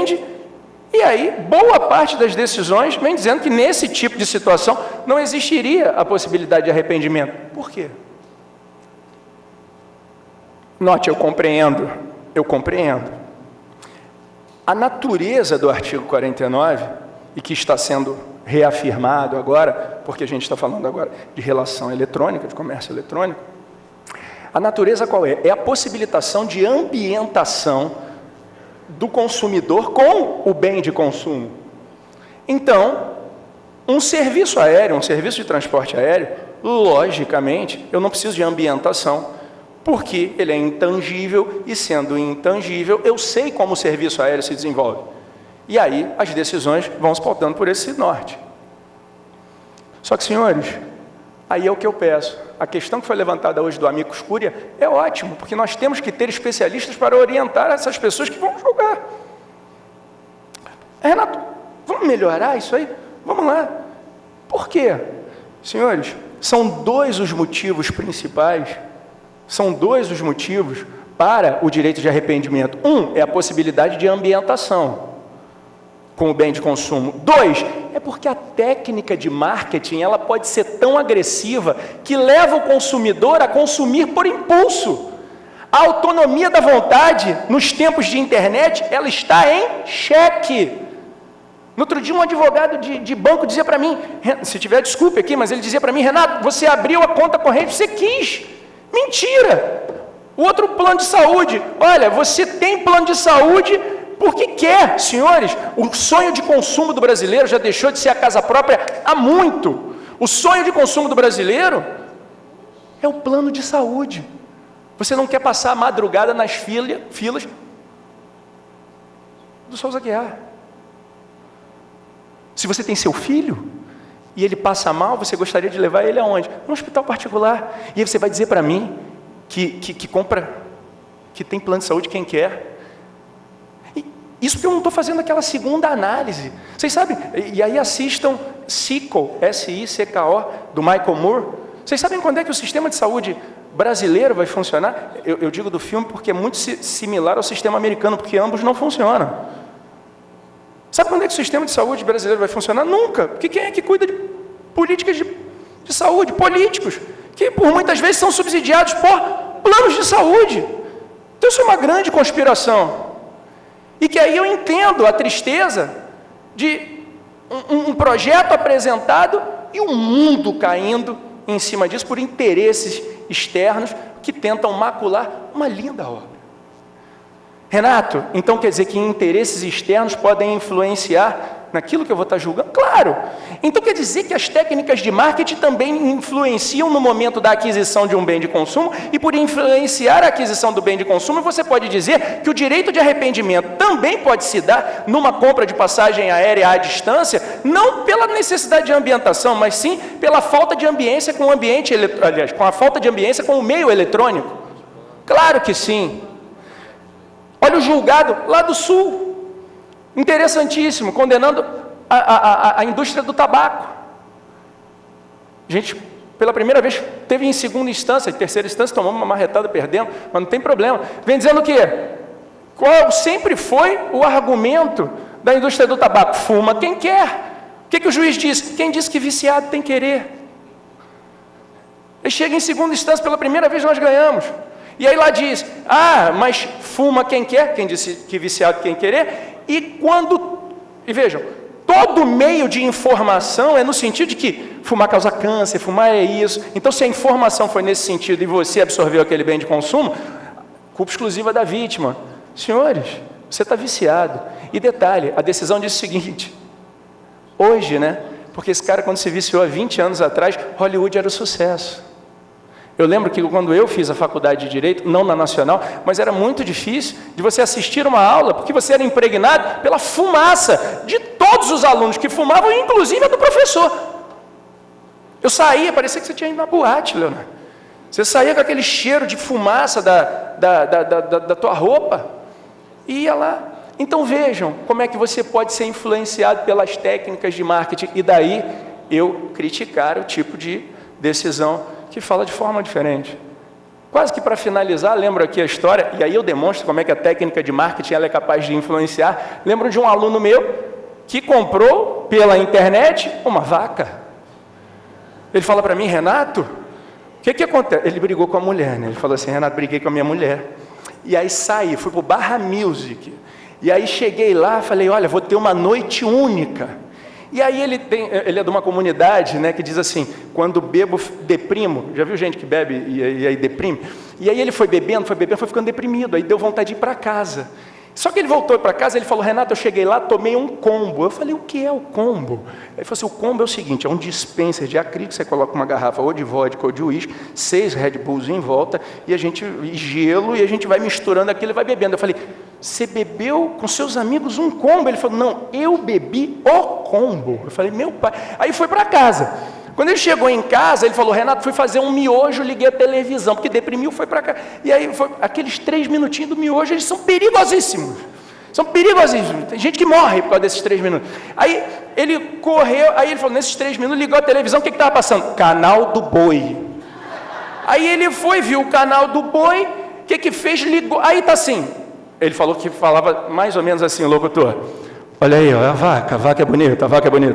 arrepende, e aí boa parte das decisões vem dizendo que nesse tipo de situação não existiria a possibilidade de arrependimento. Por quê? Note, eu compreendo. A natureza do artigo 49, e que está sendo reafirmado agora, porque a gente está falando agora de relação eletrônica, de comércio eletrônico, a natureza qual é? É a possibilitação de ambientação do consumidor com o bem de consumo. Então, um serviço aéreo, um serviço de transporte aéreo, logicamente, eu não preciso de ambientação, porque ele é intangível, e sendo intangível, eu sei como o serviço aéreo se desenvolve. E aí, as decisões vão se pautando por esse norte. Só que, senhores, aí é o que eu peço. A questão que foi levantada hoje do Amicus Curiae é ótimo, porque nós temos que ter especialistas para orientar essas pessoas que vão julgar. Renato, vamos melhorar isso aí? Vamos lá. Por quê? Senhores, são dois os motivos principais, são dois os motivos para o direito de arrependimento. Um é a possibilidade de ambientação com o bem de consumo. Dois, é porque a técnica de marketing ela pode ser tão agressiva que leva o consumidor a consumir por impulso. A autonomia da vontade, nos tempos de internet, ela está em xeque. No outro dia, um advogado de banco dizia para mim, se tiver desculpe aqui, mas ele dizia para mim, Renato, você abriu a conta corrente, você quis. Mentira! O outro plano de saúde, olha, você tem plano de saúde porque quer, senhores, o sonho de consumo do brasileiro já deixou de ser a casa própria há muito. O sonho de consumo do brasileiro é o plano de saúde. Você não quer passar a madrugada nas filas do Souza Guiar. Se você tem seu filho e ele passa mal, você gostaria de levar ele aonde? Num hospital particular. E aí você vai dizer para mim que compra, que tem plano de saúde quem quer. Isso porque eu não estou fazendo aquela segunda análise. Vocês sabem, e aí assistam SICO, S-I-C-K-O, do Michael Moore. Vocês sabem quando é que o sistema de saúde brasileiro vai funcionar? Eu digo do filme porque é muito similar ao sistema americano, porque ambos não funcionam. Sabe quando é que o sistema de saúde brasileiro vai funcionar? Nunca. Porque quem é que cuida de políticas de saúde? Políticos, que por muitas vezes são subsidiados por planos de saúde. Então isso é uma grande conspiração. E que aí eu entendo a tristeza de um projeto apresentado e o mundo caindo em cima disso por interesses externos que tentam macular uma linda obra. Renato, então quer dizer que interesses externos podem influenciar naquilo que eu vou estar julgando? Claro! Então quer dizer que as técnicas de marketing também influenciam no momento da aquisição de um bem de consumo, e por influenciar a aquisição do bem de consumo, você pode dizer que o direito de arrependimento também pode se dar numa compra de passagem aérea à distância, não pela necessidade de ambientação, mas sim pela falta de ambiência com o ambiente, aliás, com a falta de ambiência com o meio eletrônico. Claro que sim. Olha o julgado lá do Sul, interessantíssimo, condenando a indústria do tabaco. A gente, pela primeira vez, teve em segunda instância, em terceira instância, tomamos uma marretada, perdemos, mas não tem problema. Vem dizendo o quê? Qual sempre foi o argumento da indústria do tabaco? Fuma quem quer. O que o juiz disse? Quem disse que viciado tem querer? Ele chega em segunda instância, pela primeira vez nós ganhamos. E aí lá diz, mas fuma quem quer, quem disse que viciado quem querer, e vejam, todo meio de informação é no sentido de que fumar causa câncer, fumar é isso. Então, se a informação foi nesse sentido e você absorveu aquele bem de consumo, culpa exclusiva da vítima. Senhores, você está viciado. E detalhe, a decisão diz o seguinte, hoje, porque esse cara quando se viciou há 20 anos atrás, Hollywood era o sucesso. Eu lembro que quando eu fiz a faculdade de Direito, não na Nacional, mas era muito difícil de você assistir uma aula, porque você era impregnado pela fumaça de todos os alunos que fumavam, inclusive a do professor. Eu saía, parecia que você tinha ido na boate, Leonardo. Você saía com aquele cheiro de fumaça da tua roupa, e ia lá. Então vejam como é que você pode ser influenciado pelas técnicas de marketing, e daí eu criticar o tipo de decisão que fala de forma diferente. quase que para finalizar, lembro aqui a história, e aí eu demonstro como é que a técnica de marketing ela é capaz de influenciar. Lembro de um aluno meu que comprou pela internet uma vaca. Ele fala para mim, Renato, o que acontece? Ele brigou com a mulher, né? Ele falou assim, Renato, briguei com a minha mulher. E aí saí, fui para o Barra Music. E aí cheguei lá, falei, olha, vou ter uma noite única. E aí ele é de uma comunidade, né, que diz assim, quando bebo, deprimo. Já viu gente que bebe e aí deprime? E aí ele foi bebendo, foi ficando deprimido. Aí deu vontade de ir para casa. Só que ele voltou para casa, ele falou, Renato, eu cheguei lá, tomei um combo. Eu falei, o que é o combo? Ele falou assim, o combo é o seguinte, é um dispenser de acrílico, você coloca uma garrafa ou de vodka ou de uísque, 6 Red Bulls em volta, e gelo, e a gente vai misturando aquilo e vai bebendo. Eu falei, você bebeu com seus amigos um combo? Ele falou, não, eu bebi o combo. Eu falei, meu pai. Aí foi para casa. Quando ele chegou em casa, ele falou, Renato, fui fazer um miojo, liguei a televisão, porque deprimiu, foi para cá. E aí, aqueles 3 minutinhos do miojo, eles são perigosíssimos. São perigosíssimos. Tem gente que morre por causa desses 3 minutos. Aí, ele correu, aí ele falou, nesses 3 minutos, ligou a televisão, o que estava passando? Canal do Boi. Aí ele foi, viu o canal do Boi, o que fez? Ligou, aí tá assim. Ele falou que falava mais ou menos assim, o locutor. Olha aí, ó, a vaca é bonita,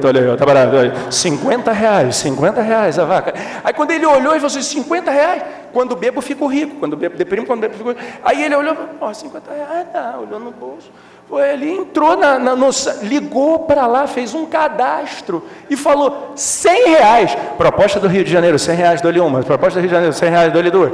olha aí, ó, tá barato, olha, R$50 a vaca. Aí quando ele olhou, ele falou assim, R$50? Quando bebo, fico rico, quando bebo, deprimo, quando bebo, fico rico. Aí ele olhou, ó, R$50, tá, olhou no bolso. Ele entrou, ligou para lá, fez um cadastro e falou, R$100. Proposta do Rio de Janeiro, R$100, dou-lhe uma. Proposta do Rio de Janeiro, R$100, dou-lhe duas.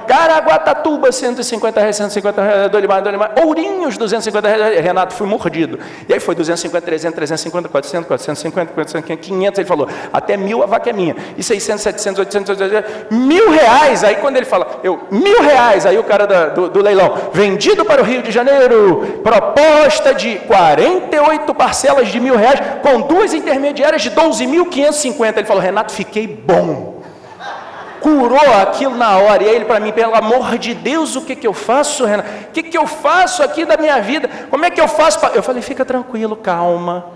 Caraguatatuba, R$150, dou-lhe mais. Ourinhos, R$250. Renato, fui mordido. E aí foi 250, 300, 350, 400, 450, 450, 500. Ele falou, até 1.000 a vaca é minha. E 600, 700, 800, 800, R$1.000. Aí quando ele fala, R$1.000. Aí o cara do leilão, vendido para o Rio de Janeiro, proposta de 48 parcelas de R$1.000, com 2 intermediárias de 12.550. Ele falou, Renato, fiquei bom. Curou aquilo na hora. E aí ele para mim, pelo amor de Deus, o que eu faço, Renato? O que eu faço aqui da minha vida? Como é que eu faço? Eu falei, fica tranquilo, calma.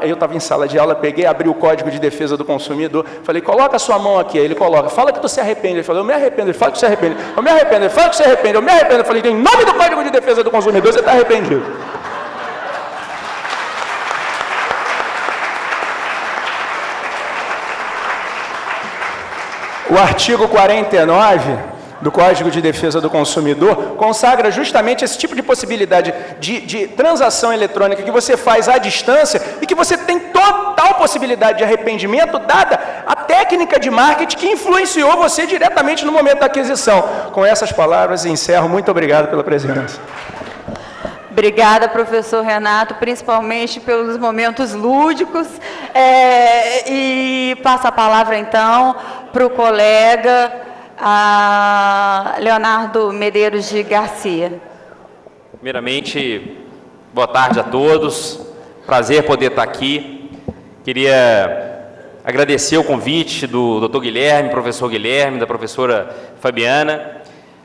Eu estava em sala de aula, peguei, abri o Código de Defesa do Consumidor, falei, coloca a sua mão aqui. Aí ele coloca, fala que tu se arrepende. Ele falou, eu me arrependo. Ele fala que se arrepende. Eu me arrependo. Ele fala que se arrepende. Eu me arrependo. Eu falei, em nome do Código de Defesa do Consumidor, você está arrependido. O artigo 49 do Código de Defesa do Consumidor consagra justamente esse tipo de possibilidade de transação eletrônica que você faz à distância e que você tem total possibilidade de arrependimento, dada a técnica de marketing que influenciou você diretamente no momento da aquisição. Com essas palavras, encerro. Muito obrigado pela presença. Obrigada, professor Renato, principalmente pelos momentos lúdicos. E passo a palavra, então, para o colega Leonardo Medeiros de Garcia. Primeiramente, boa tarde a todos. Prazer poder estar aqui. Queria agradecer o convite do Dr. Guilherme, professor Guilherme, da professora Fabiana,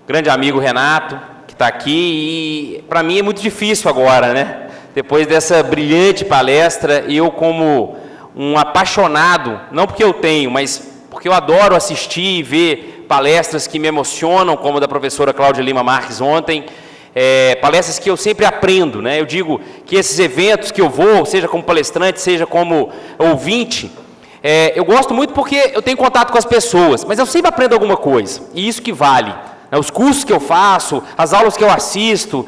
grande amigo Renato, que está aqui. E para mim é muito difícil agora, né? Depois dessa brilhante palestra, eu como um apaixonado, não porque eu tenho, mas porque eu adoro assistir e ver palestras que me emocionam, como a da professora Cláudia Lima Marques ontem, palestras que eu sempre aprendo, né? Eu digo que esses eventos que eu vou, seja como palestrante, seja como ouvinte, eu gosto muito porque eu tenho contato com as pessoas, mas eu sempre aprendo alguma coisa, e isso que vale. Os cursos que eu faço, as aulas que eu assisto,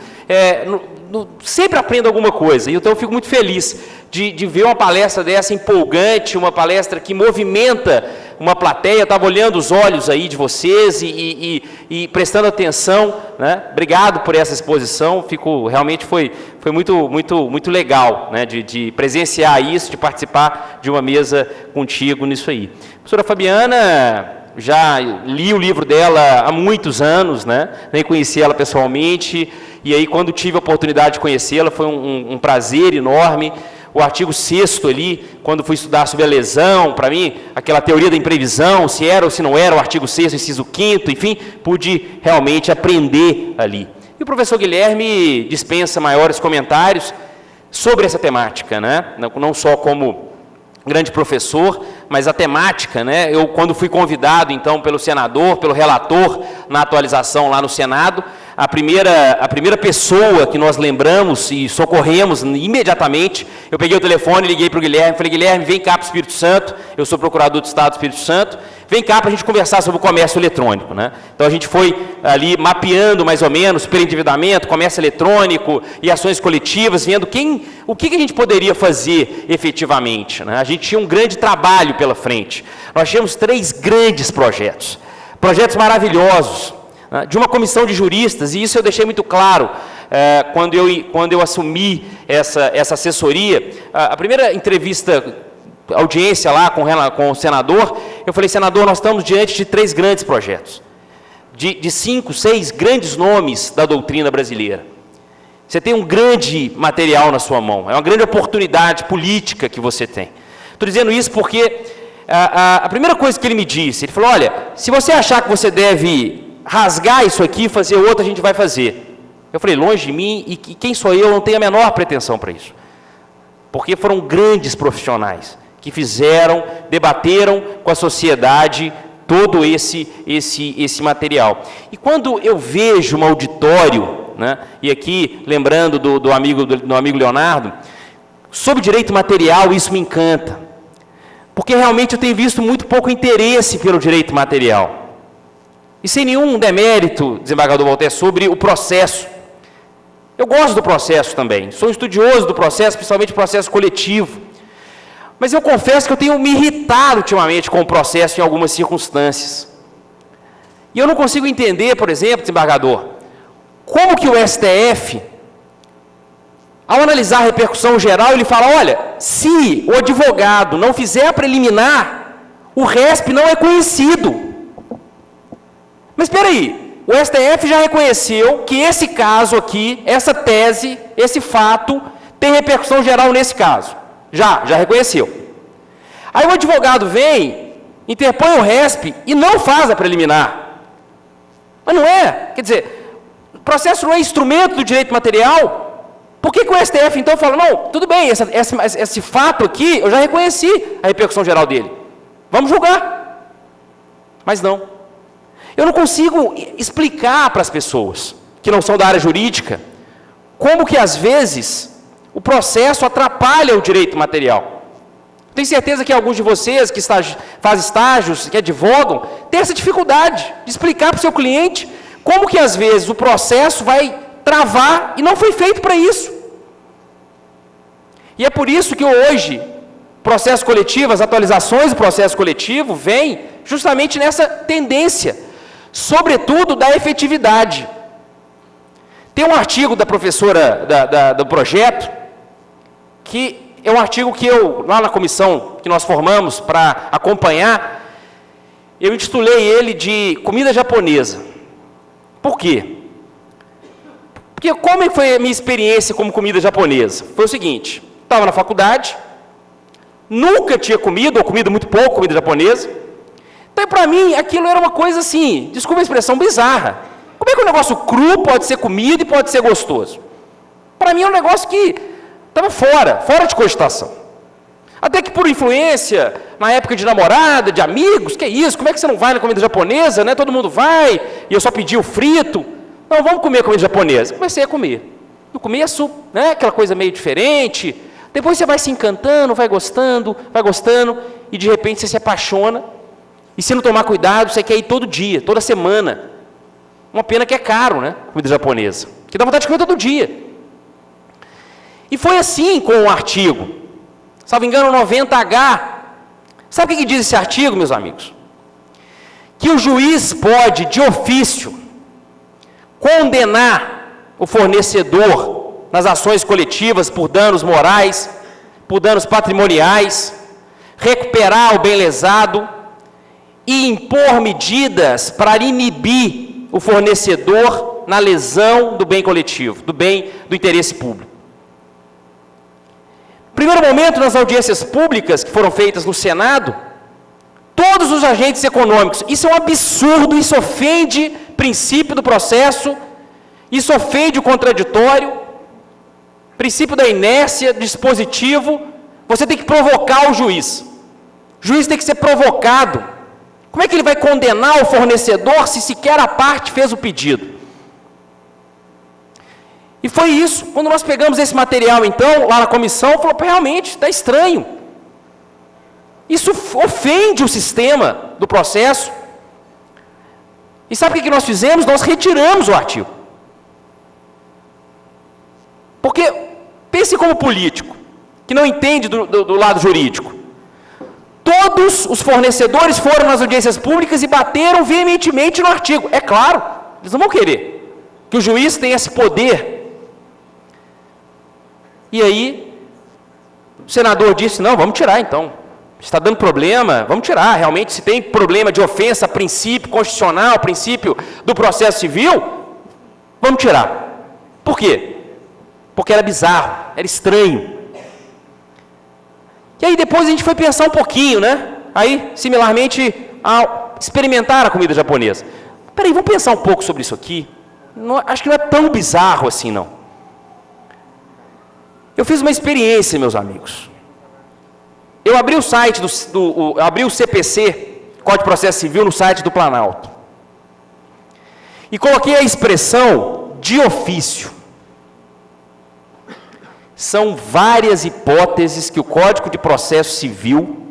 sempre aprendo alguma coisa, e então eu fico muito feliz de ver uma palestra dessa empolgante, uma palestra que movimenta uma plateia. Eu estava olhando os olhos aí de vocês e prestando atenção, né? Obrigado por essa exposição, realmente foi muito legal, né? de presenciar isso, de participar de uma mesa contigo nisso aí. Professora Fabiana, já li o livro dela há muitos anos, né? Nem conheci ela pessoalmente, e aí quando tive a oportunidade de conhecê-la foi um prazer enorme. O artigo 6º ali, quando fui estudar sobre a lesão, para mim, aquela teoria da imprevisão, se era ou se não era, o artigo 6º, inciso 5º, enfim, pude realmente aprender ali. E o professor Guilherme dispensa maiores comentários sobre essa temática, né? Não só como grande professor, mas a temática, né? Eu, quando fui convidado, então, pelo senador, pelo relator, na atualização lá no Senado, a primeira pessoa que nós lembramos e socorremos imediatamente, eu peguei o telefone, liguei para o Guilherme, falei, Guilherme, vem cá para o Espírito Santo, eu sou procurador do Estado do Espírito Santo, vem cá para a gente conversar sobre o comércio eletrônico, né? Então a gente foi ali mapeando mais ou menos superendividamento, comércio eletrônico e ações coletivas, vendo o que a gente poderia fazer efetivamente, né? A gente tinha um grande trabalho pela frente. Nós tínhamos 3 grandes projetos maravilhosos, né? De uma comissão de juristas, e isso eu deixei muito claro quando eu assumi essa assessoria. A primeira audiência lá com o senador, eu falei, senador, nós estamos diante de 3 grandes projetos, de 5, 6 grandes nomes da doutrina brasileira. Você tem um grande material na sua mão, é uma grande oportunidade política que você tem. Estou dizendo isso porque a primeira coisa que ele me disse, ele falou, olha, se você achar que você deve rasgar isso aqui e fazer outro, a gente vai fazer. Eu falei, longe de mim, e quem sou eu, não tenho a menor pretensão para isso. Porque foram grandes profissionais que debateram com a sociedade todo esse material. E quando eu vejo um auditório, né, e aqui lembrando do amigo Leonardo, sobre direito material, isso me encanta. Porque realmente eu tenho visto muito pouco interesse pelo direito material. E sem nenhum demérito, desembargador Walter, sobre o processo. Eu gosto do processo também, sou estudioso do processo, principalmente o processo coletivo. Mas eu confesso que eu tenho me irritado ultimamente com o processo em algumas circunstâncias. E eu não consigo entender, por exemplo, desembargador, como que o STF, ao analisar a repercussão geral, ele fala, olha, se o advogado não fizer a preliminar, o RESP não é conhecido. Mas espera aí, o STF já reconheceu que esse caso aqui, essa tese, esse fato, tem repercussão geral nesse caso. Já reconheceu. Aí o advogado vem, interpõe o RESP e não faz a preliminar. Mas não é. Quer dizer, o processo não é instrumento do direito material. Por que o STF então fala, não, tudo bem, esse fato aqui, eu já reconheci a repercussão geral dele. Vamos julgar. Mas não. Eu não consigo explicar para as pessoas que não são da área jurídica como que, às vezes, o processo atrapalha o direito material. Tenho certeza que alguns de vocês que fazem estágios, que advogam, têm essa dificuldade de explicar para o seu cliente como que, às vezes, o processo vai travar e não foi feito para isso. E é por isso que hoje, processo coletivo, as atualizações do processo coletivo vêm justamente nessa tendência, sobretudo da efetividade. Tem um artigo da professora do projeto, que é um artigo que eu, lá na comissão que nós formamos para acompanhar, eu intitulei ele de comida japonesa. Por quê? Porque como foi a minha experiência como comida japonesa? Foi o seguinte, estava na faculdade, nunca tinha comido, ou comido muito pouco comida japonesa. Então, para mim, aquilo era uma coisa assim, desculpa a expressão, bizarra. Como é que um negócio cru pode ser comido e pode ser gostoso? Para mim é um negócio que estava fora de cogitação. Até que por influência, na época de namorada, de amigos, que é isso? Como é que você não vai na comida japonesa, né? Todo mundo vai, e eu só pedi o frito. Não, vamos comer comida japonesa. Comecei a comer. No começo, né, aquela coisa meio diferente. Depois você vai se encantando, vai gostando, e de repente você se apaixona. E se não tomar cuidado, você quer ir todo dia, toda semana. Uma pena que é caro, né? Comida japonesa. Que dá vontade de comer todo dia. E foi assim com o artigo. Salvo engano, 90H. Sabe o que diz esse artigo, meus amigos? Que o juiz pode, de ofício, condenar o fornecedor nas ações coletivas por danos morais, por danos patrimoniais, recuperar o bem lesado, e impor medidas para inibir o fornecedor na lesão do bem coletivo, do interesse público. Primeiro momento, nas audiências públicas que foram feitas no Senado, todos os agentes econômicos, isso é um absurdo, isso ofende o princípio do processo, isso ofende o contraditório, princípio da inércia, dispositivo, você tem que provocar o juiz. O juiz tem que ser provocado. Como é que ele vai condenar o fornecedor se sequer a parte fez o pedido? E foi isso. Quando nós pegamos esse material, então, lá na comissão, falou, realmente, está estranho. Isso ofende o sistema do processo. E sabe o que nós fizemos? Nós retiramos o artigo. Porque, pense como político, que não entende do lado jurídico. Todos os fornecedores foram nas audiências públicas e bateram veementemente no artigo. É claro, eles não vão querer que o juiz tenha esse poder. E aí, o senador disse, não, vamos tirar então. Está dando problema, vamos tirar. Realmente, se tem problema de ofensa a princípio constitucional, princípio do processo civil, vamos tirar. Por quê? Porque era bizarro, era estranho. E aí depois a gente foi pensar um pouquinho, né? Aí, similarmente, a experimentar a comida japonesa. Peraí, vamos pensar um pouco sobre isso aqui. Acho que não é tão bizarro assim, não. Eu fiz uma experiência, meus amigos. Eu abri o site abri o CPC, Código de Processo Civil, no site do Planalto. E coloquei a expressão de ofício. São várias hipóteses que o Código de Processo Civil,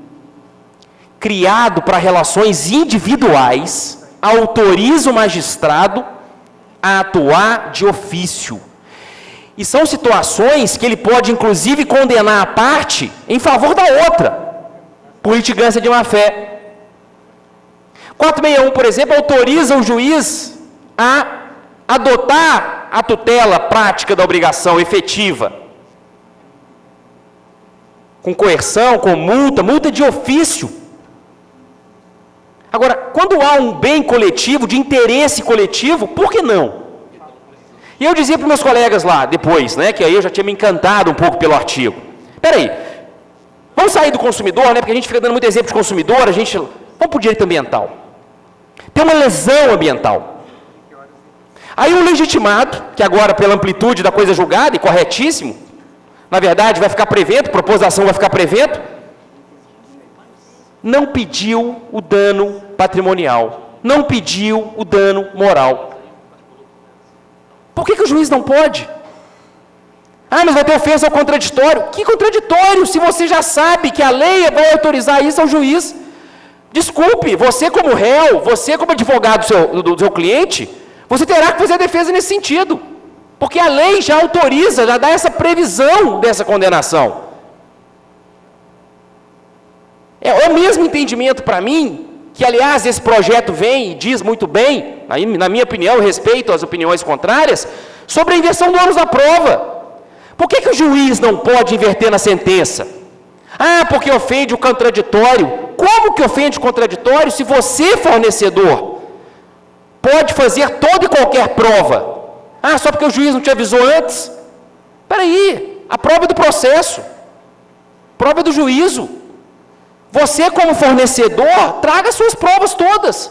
criado para relações individuais, autoriza o magistrado a atuar de ofício. E são situações que ele pode, inclusive, condenar a parte em favor da outra, por litigância de má-fé. 461, por exemplo, autoriza o juiz a adotar a tutela prática da obrigação efetiva, com coerção, com multa de ofício. Agora, quando há um bem coletivo, de interesse coletivo, por que não? E eu dizia para os meus colegas lá, depois, né, que aí eu já tinha me encantado um pouco pelo artigo. Peraí, vamos sair do consumidor, né, porque a gente fica dando muito exemplo de consumidor, vamos para o direito ambiental. Tem uma lesão ambiental. Aí o legitimado, que agora pela amplitude da coisa julgada, e corretíssimo, na verdade vai ficar prevento, propôs da ação vai ficar prevento, não pediu o dano patrimonial, não pediu o dano moral. Por que o juiz não pode? Ah, mas vai ter ofensa ao contraditório. Que contraditório? Se você já sabe que a lei vai autorizar isso ao juiz. Desculpe, você como réu, você como advogado do seu cliente, você terá que fazer a defesa nesse sentido. Porque a lei já autoriza, já dá essa previsão dessa condenação. É o mesmo entendimento para mim, que aliás esse projeto vem e diz muito bem, na minha opinião, eu respeito as opiniões contrárias, sobre a inversão do ônus da prova. Por que o juiz não pode inverter na sentença? Ah, porque ofende o contraditório. Como que ofende o contraditório se você, fornecedor, pode fazer toda e qualquer prova? Ah, só porque o juiz não te avisou antes? Espera aí, a prova é do processo, prova é do juízo. Você, como fornecedor, traga suas provas todas.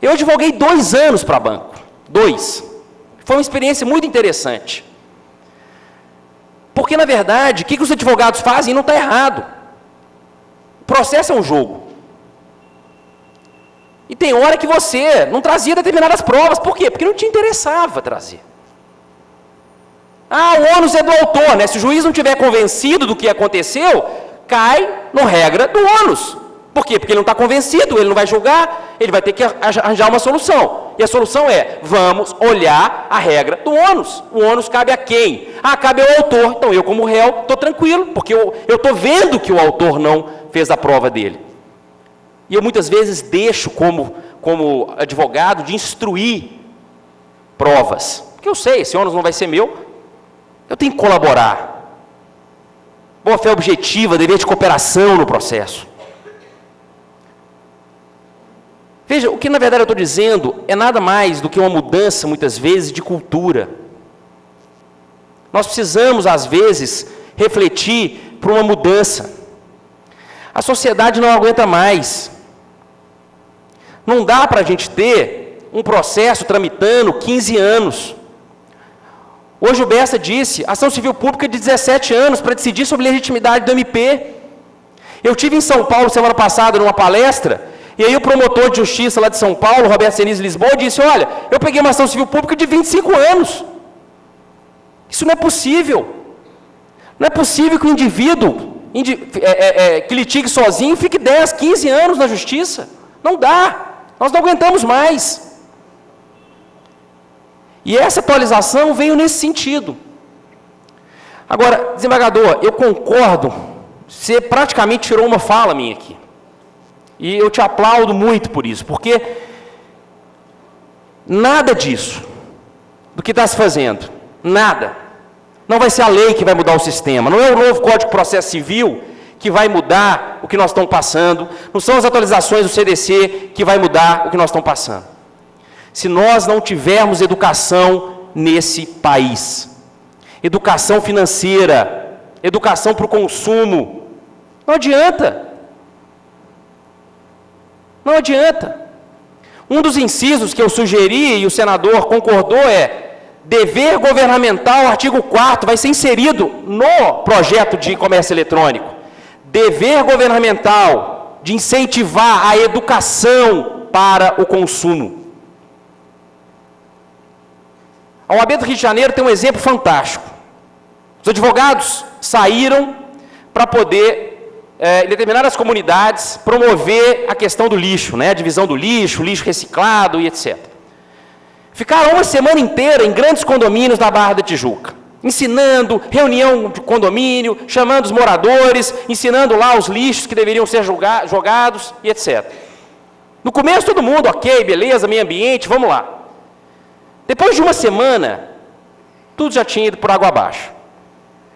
Eu advoguei 2 anos para banco. 2. Foi uma experiência muito interessante. Porque, na verdade, o que os advogados fazem não está errado. O processo é um jogo. E tem hora que você não trazia determinadas provas. Por quê? Porque não te interessava trazer. Ah, o ônus é do autor, né? Se o juiz não estiver convencido do que aconteceu, cai na regra do ônus. Por quê? Porque ele não está convencido, ele não vai julgar, ele vai ter que arranjar uma solução. E a solução é, vamos olhar a regra do ônus. O ônus cabe a quem? Ah, cabe ao autor. Então eu, como réu, estou tranquilo, porque eu estou vendo que o autor não fez a prova dele. E eu muitas vezes deixo, como advogado, de instruir provas. Porque eu sei, esse ônus não vai ser meu, eu tenho que colaborar. Boa-fé objetiva, dever de cooperação no processo. Veja, o que na verdade eu estou dizendo é nada mais do que uma mudança, muitas vezes, de cultura. Nós precisamos, às vezes, refletir por uma mudança. A sociedade não aguenta mais. Não dá para a gente ter um processo tramitando 15 anos. Hoje o Bessa disse, ação civil pública de 17 anos para decidir sobre legitimidade do MP. Eu tive em São Paulo semana passada numa palestra, e aí o promotor de justiça lá de São Paulo, Roberto Senise Lisboa, disse, olha, eu peguei uma ação civil pública de 25 anos. Isso não é possível. Não é possível que o indivíduo que litigue sozinho fique 10, 15 anos na justiça. Não dá. Nós não aguentamos mais. E essa atualização veio nesse sentido. Agora, desembargador, eu concordo, você praticamente tirou uma fala minha aqui. E eu te aplaudo muito por isso, porque nada disso, do que está se fazendo, nada, não vai ser a lei que vai mudar o sistema, não é o novo Código de Processo Civil que vai mudar o que nós estamos passando, não são as atualizações do CDC que vai mudar o que nós estamos passando. Se nós não tivermos educação nesse país, educação financeira, educação para o consumo, não adianta. Não adianta. Um dos incisos que eu sugeri e o senador concordou é dever governamental, artigo 4º, vai ser inserido no projeto de comércio eletrônico. Dever governamental de incentivar a educação para o consumo. A OAB do Rio de Janeiro tem um exemplo fantástico. Os advogados saíram para poder, em determinadas comunidades, promover a questão do lixo, né? A divisão do lixo reciclado e etc. Ficaram uma semana inteira em grandes condomínios da Barra da Tijuca, ensinando, reunião de condomínio, chamando os moradores, ensinando lá os lixos que deveriam ser jogados e etc. No começo todo mundo, ok, beleza, meio ambiente, vamos lá. Depois de uma semana, tudo já tinha ido por água abaixo.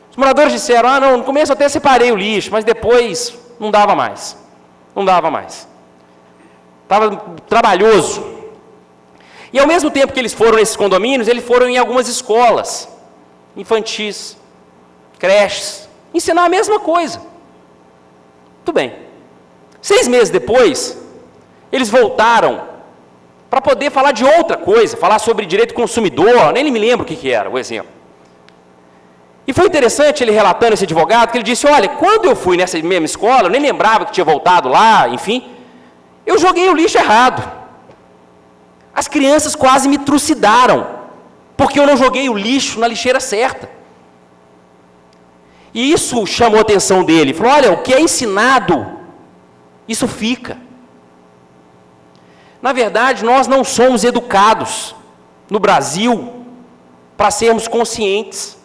Os moradores disseram, não, no começo eu até separei o lixo, mas depois não dava mais. Não dava mais. Estava trabalhoso. E ao mesmo tempo que eles foram nesses condomínios, eles foram em algumas escolas, infantis, creches, ensinar a mesma coisa. Muito bem. 6 meses depois, eles voltaram para poder falar de outra coisa, falar sobre direito do consumidor, nem me lembro o que era o exemplo. E foi interessante ele relatando, esse advogado, que ele disse, olha, quando eu fui nessa mesma escola, eu nem lembrava que tinha voltado lá, enfim, eu joguei o lixo errado. As crianças quase me trucidaram, porque eu não joguei o lixo na lixeira certa. E isso chamou a atenção dele, falou, olha, o que é ensinado, isso fica. Na verdade, nós não somos educados no Brasil para sermos conscientes.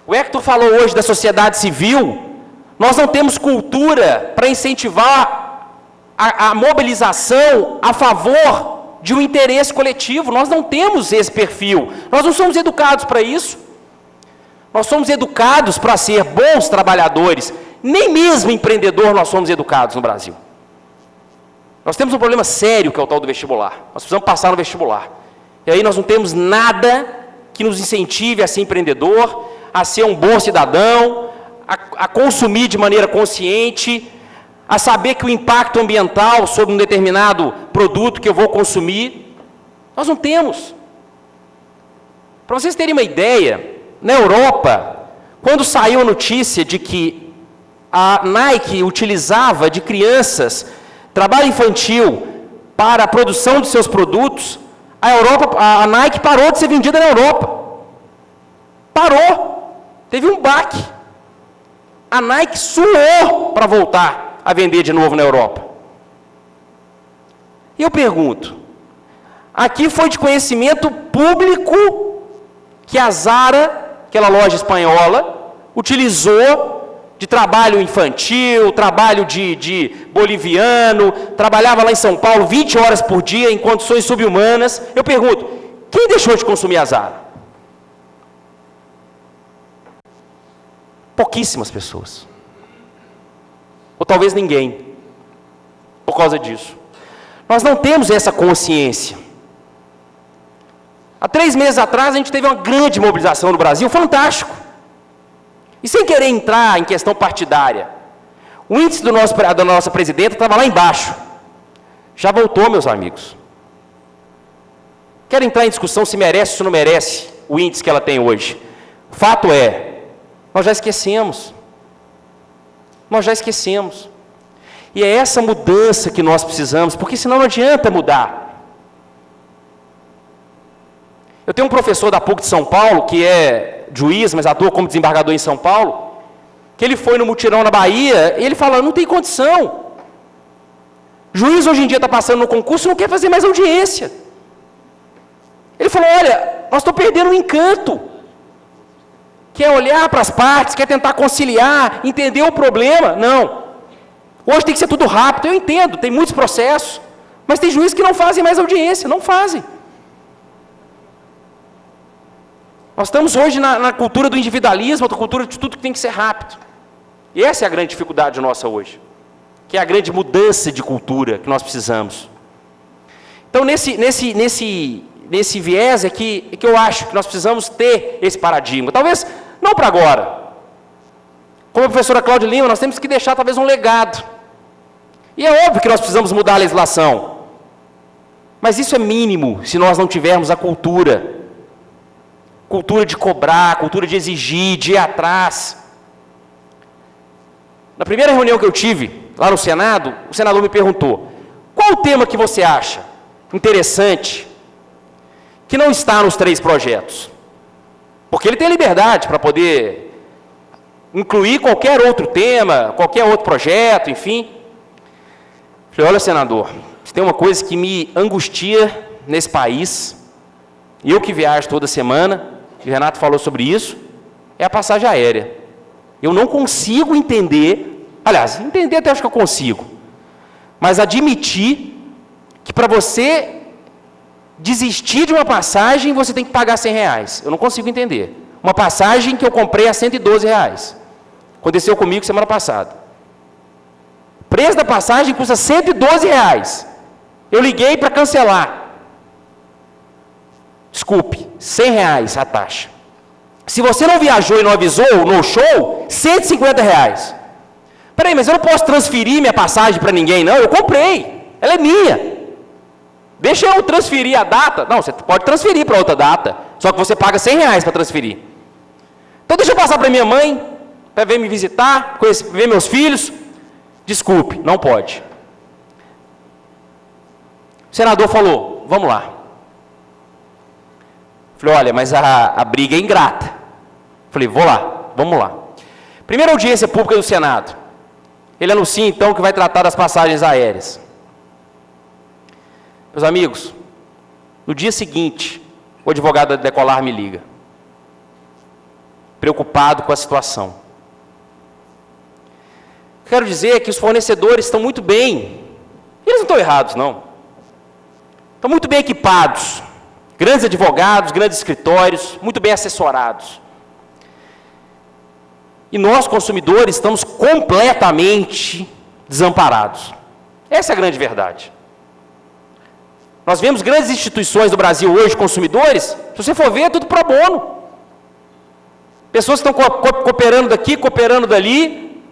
O Hector falou hoje da sociedade civil, nós não temos cultura para incentivar a mobilização a favor de um interesse coletivo, nós não temos esse perfil, nós não somos educados para isso. Nós somos educados para ser bons trabalhadores, nem mesmo empreendedor nós somos educados no Brasil. Nós temos um problema sério que é o tal do vestibular, nós precisamos passar no vestibular. E aí nós não temos nada que nos incentive a ser empreendedor, a ser um bom cidadão, a consumir de maneira consciente, a saber que o impacto ambiental sobre um determinado produto que eu vou consumir, nós não temos. Para vocês terem uma ideia, na Europa, quando saiu a notícia de que a Nike utilizava de crianças trabalho infantil para a produção de seus produtos, a Nike parou de ser vendida na Europa. Parou. Teve um baque. A Nike suou para voltar a vender de novo na Europa. E eu pergunto, aqui foi de conhecimento público que a Zara, aquela loja espanhola, utilizou de trabalho infantil, trabalho de boliviano, trabalhava lá em São Paulo 20 horas por dia em condições subhumanas. Eu pergunto, quem deixou de consumir a Zara? Pouquíssimas pessoas. Ou talvez ninguém. Por causa disso. Nós não temos essa consciência. Há 3 meses atrás, a gente teve uma grande mobilização no Brasil, fantástico. E sem querer entrar em questão partidária, o índice da nossa presidenta estava lá embaixo. Já voltou, meus amigos. Quero entrar em discussão se merece ou se não merece o índice que ela tem hoje. O fato é, nós já esquecemos. nós já esquecemos. E é essa mudança que nós precisamos, porque senão não adianta mudar. Eu tenho um professor da PUC de São Paulo, que é juiz, mas atua como desembargador em São Paulo, que ele foi no mutirão na Bahia, e ele fala, não tem condição. Juiz hoje em dia está passando no concurso e não quer fazer mais audiência. Ele falou, olha, nós estamos perdendo o encanto. Quer olhar para as partes, quer tentar conciliar, entender o problema. Não. Hoje tem que ser tudo rápido, eu entendo, tem muitos processos, mas tem juízes que não fazem mais audiência, não fazem. Nós estamos hoje na cultura do individualismo, na cultura de tudo que tem que ser rápido. E essa é a grande dificuldade nossa hoje, que é a grande mudança de cultura que nós precisamos. Então, nesse viés é que eu acho que nós precisamos ter esse paradigma. Talvez não para agora. Como a professora Cláudia Lima, nós temos que deixar talvez um legado. E é óbvio que nós precisamos mudar a legislação. Mas isso é mínimo se nós não tivermos a cultura. Cultura de cobrar, cultura de exigir, de ir atrás. Na primeira reunião que eu tive, lá no Senado, o senador me perguntou, qual o tema que você acha interessante, que não está nos 3 projetos? Porque ele tem liberdade para poder incluir qualquer outro tema, qualquer outro projeto, enfim. Falei, olha, senador, se tem uma coisa que me angustia nesse país, eu que viajo toda semana, e o Renato falou sobre isso, é a passagem aérea. Eu não consigo entender, aliás, entender até acho que eu consigo, mas admitir que para você desistir de uma passagem, você tem que pagar R$100. Eu não consigo entender. Uma passagem que eu comprei a R$112. Aconteceu comigo semana passada. O preço da passagem custa R$112. Eu liguei para cancelar. Desculpe, R$100 a taxa. Se você não viajou e não avisou no show, R$150. Peraí, mas eu não posso transferir minha passagem para ninguém, não? Eu comprei, ela é minha. Deixa eu transferir a data. Não, você pode transferir para outra data, só que você paga R$100 para transferir. Então deixa eu passar para minha mãe, para vir me visitar, ver meus filhos. Desculpe, não pode. O senador falou, vamos lá. Falei, olha, mas a briga é ingrata. Falei, vou lá, vamos lá. Primeira audiência pública do Senado. Ele anuncia, então, que vai tratar das passagens aéreas. Meus amigos, no dia seguinte, o advogado da Decolar me liga. Preocupado com a situação. Quero dizer que os fornecedores estão muito bem. Eles não estão errados, não. Estão muito bem equipados. Grandes advogados, grandes escritórios, muito bem assessorados. E nós, consumidores, estamos completamente desamparados. Essa é a grande verdade. Nós vemos grandes instituições do Brasil hoje, consumidores, se você for ver, é tudo pro bono. Pessoas que estão cooperando daqui, cooperando dali,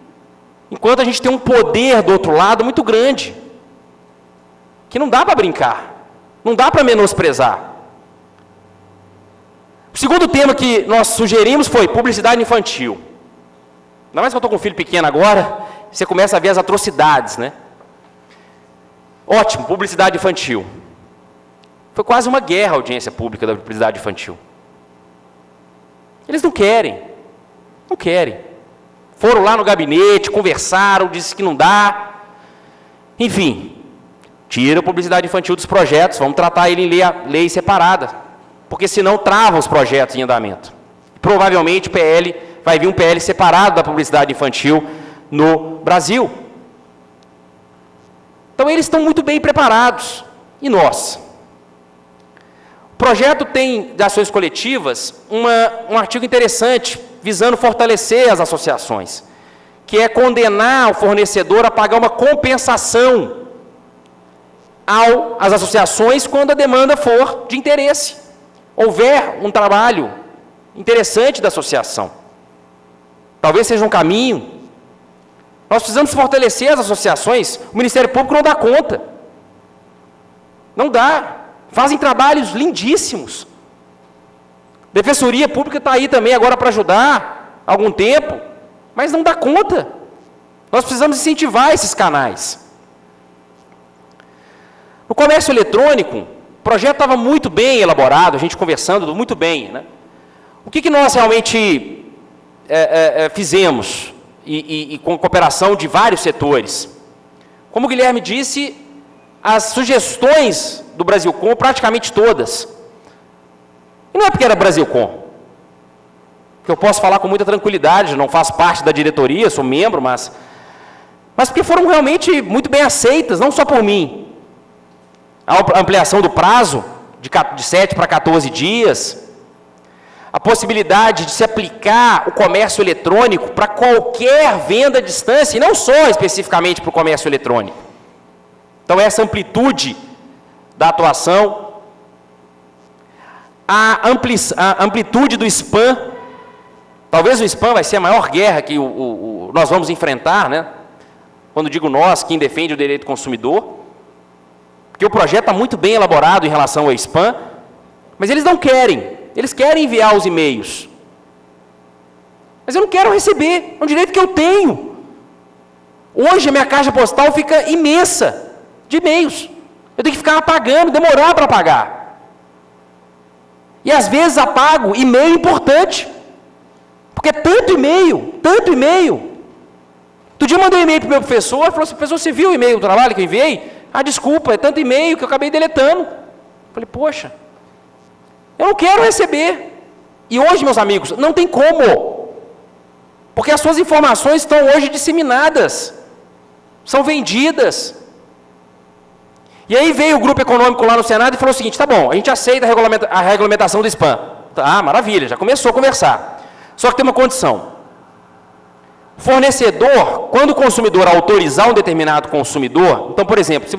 enquanto a gente tem um poder do outro lado muito grande, que não dá para brincar, não dá para menosprezar. O segundo tema que nós sugerimos foi publicidade infantil. Ainda mais que eu estou com um filho pequeno agora, você começa a ver as atrocidades, né? Ótimo, publicidade infantil. Foi quase uma guerra a audiência pública da publicidade infantil. Eles não querem. Não querem. Foram lá no gabinete, conversaram, disse que não dá. Enfim, tira a publicidade infantil dos projetos, vamos tratar ele em lei separada. Porque senão trava os projetos em andamento. Provavelmente vai vir um PL separado da publicidade infantil no Brasil. Então eles estão muito bem preparados. E nós? O projeto tem, de ações coletivas, um artigo interessante, visando fortalecer as associações, que é condenar o fornecedor a pagar uma compensação às associações quando a demanda for de interesse. Houver um trabalho interessante da associação. Talvez seja um caminho. Nós precisamos fortalecer as associações. O Ministério Público não dá conta. Não dá. Fazem trabalhos lindíssimos. A Defensoria Pública está aí também agora para ajudar há algum tempo, mas não dá conta. Nós precisamos incentivar esses canais. No comércio eletrônico, o projeto estava muito bem elaborado, a gente conversando muito bem, né? O que nós realmente fizemos, e com cooperação de vários setores? Como o Guilherme disse, as sugestões do Brasilcom, praticamente todas, e não é porque era Brasilcom, que eu posso falar com muita tranquilidade, não faço parte da diretoria, sou membro, mas porque foram realmente muito bem aceitas, não só por mim. A ampliação do prazo de 7 para 14 dias, a possibilidade de se aplicar o comércio eletrônico para qualquer venda à distância, e não só especificamente para o comércio eletrônico. Então, essa amplitude da atuação, a amplitude do spam, talvez o spam vai ser a maior guerra que nós vamos enfrentar, né? Quando digo nós, quem defende o direito do consumidor, porque o projeto está muito bem elaborado em relação ao spam, mas eles não querem. Eles querem enviar os e-mails. Mas eu não quero receber, é um direito que eu tenho. Hoje a minha caixa postal fica imensa de e-mails. Eu tenho que ficar apagando, demorar para apagar. E às vezes apago e-mail importante. Porque é tanto e-mail, tanto e-mail. Outro dia eu mandei um e-mail para o meu professor, ele falou assim: professor, você viu o e-mail do trabalho que eu enviei? Ah, desculpa, é tanto e-mail que eu acabei deletando. Eu falei, poxa, eu não quero receber. E hoje, meus amigos, não tem como. Porque as suas informações estão hoje disseminadas. São vendidas. E aí veio o grupo econômico lá no Senado e falou o seguinte: tá bom, a gente aceita a regulamentação do spam. Tá, maravilha, já começou a conversar. Só que tem uma condição. O fornecedor, quando o consumidor autorizar um determinado consumidor, então, por exemplo, se